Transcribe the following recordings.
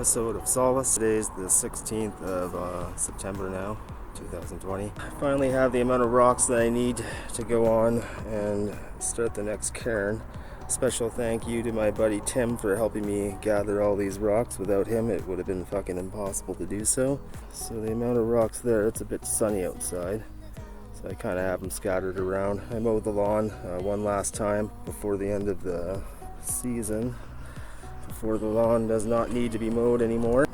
episode of Solace. Today is the 16th of September now, 2020. I finally have the amount of rocks that I need to go on and start the next cairn. Special thank you to my buddy Tim for helping me gather all these rocks. Without him, it would have been fucking impossible to do so. So the amount of rocks there, it's a bit sunny outside. So I kind of have them scattered around. I mowed the lawn one last time before the end of the season, before the lawn does not need to be mowed anymore.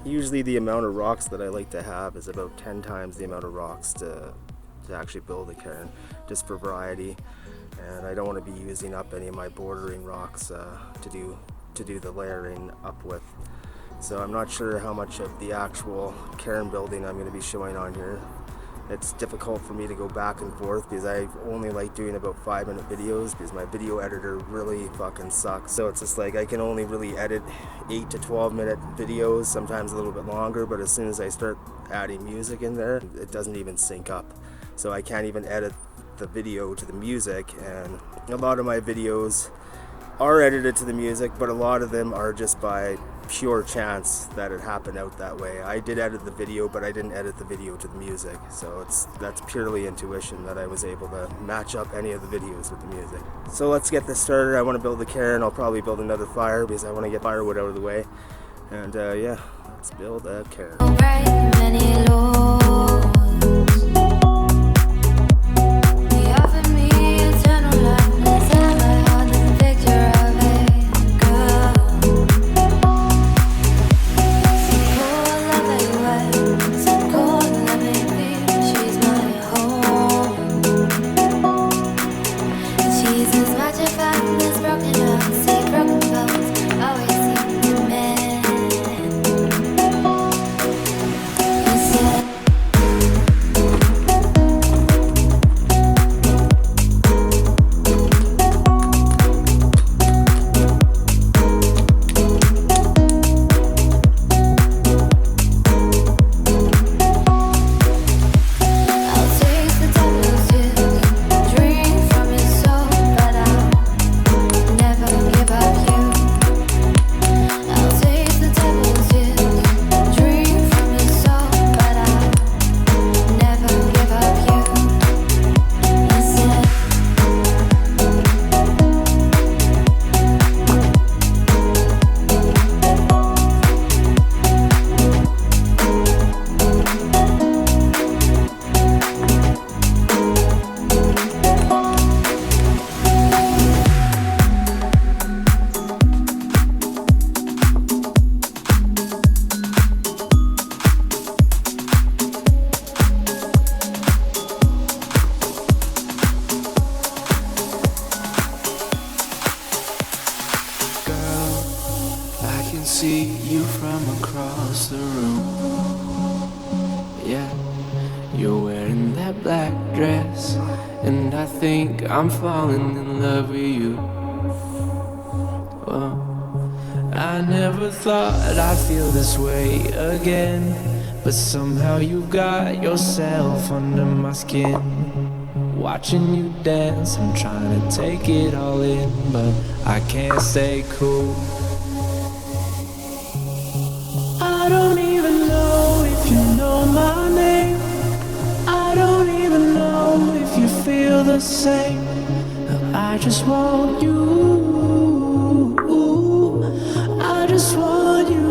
Usually the amount of rocks that I like to have is about 10 times the amount of rocks to actually build a cairn, just for variety. And I don't want to be using up any of my bordering rocks to do the layering up with. So I'm not sure how much of the actual cairn building I'm going to be showing on here. It's difficult for me to go back and forth because I only like doing about 5-minute videos because my video editor really fucking sucks. So it's just like I can only really edit 8 to 12 minute videos, sometimes a little bit longer, but as soon as I start adding music in there, it doesn't even sync up. So I can't even edit the video to the music, and a lot of my videos are edited to the music, but a lot of them are just by pure chance that it happened out that way. I did edit the video, but I didn't edit the video to the music, so that's purely intuition that I was able to match up any of the videos with the music. So let's get this started. I want to build the cairn. I'll probably build another fire because I want to get firewood out of the way, and yeah, let's build a cairn. See you from across the room. Yeah, you're wearing that black dress, and I think I'm falling in love with you. Oh, I never thought I'd feel this way again, but somehow you got yourself under my skin. Watching you dance, I'm trying to take it all in, but I can't stay cool. I don't even know if you know my name. I don't even know if you feel the same. I just want you. I just want you.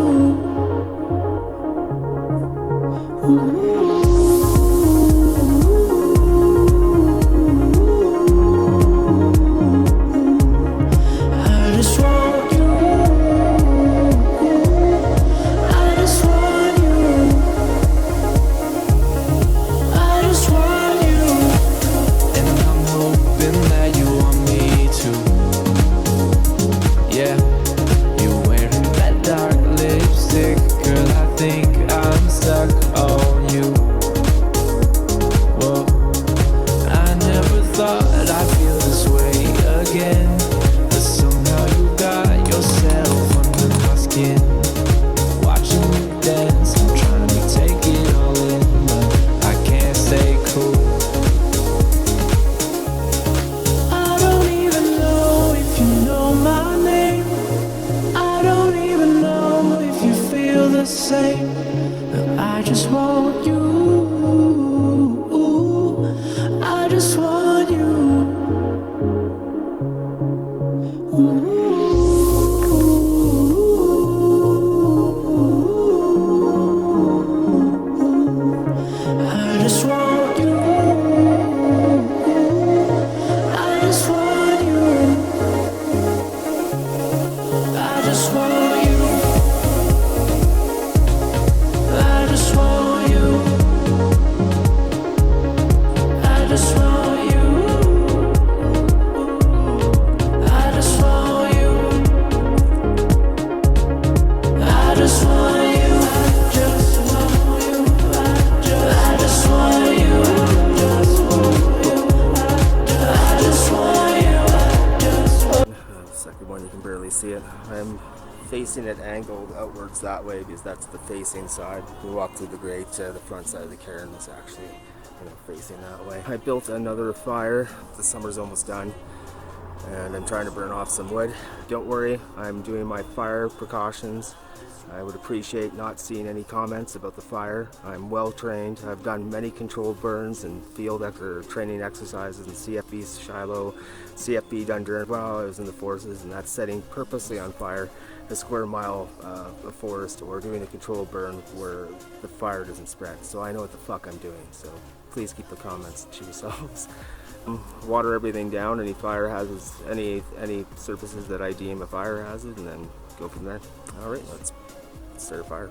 If you I just want you. I just want you. I just want you. I just want you. I just want you. I just want you. I just want you. I just want you. I just want you. I just want you. I just want you. The second one, you can barely see it. I'm facing it angled outwards that way because that's the facing side. We walk through the grate, the front side of the cairn is actually facing that way. I built another fire. The summer's almost done and I'm trying to burn off some wood. Don't worry, I'm doing my fire precautions. I would appreciate not seeing any comments about the fire. I'm well trained. I've done many controlled burns and field or training exercises in CFB Shiloh, CFB Dundurn while I was in the forces, and that's setting purposely on fire a square mile of forest or doing a controlled burn where the fire doesn't spread. So I know what the fuck I'm doing. So please keep the comments to yourselves. Water everything down, any fire hazards, any surfaces that I deem a fire hazard, and then go from there. All right, let's start a fire.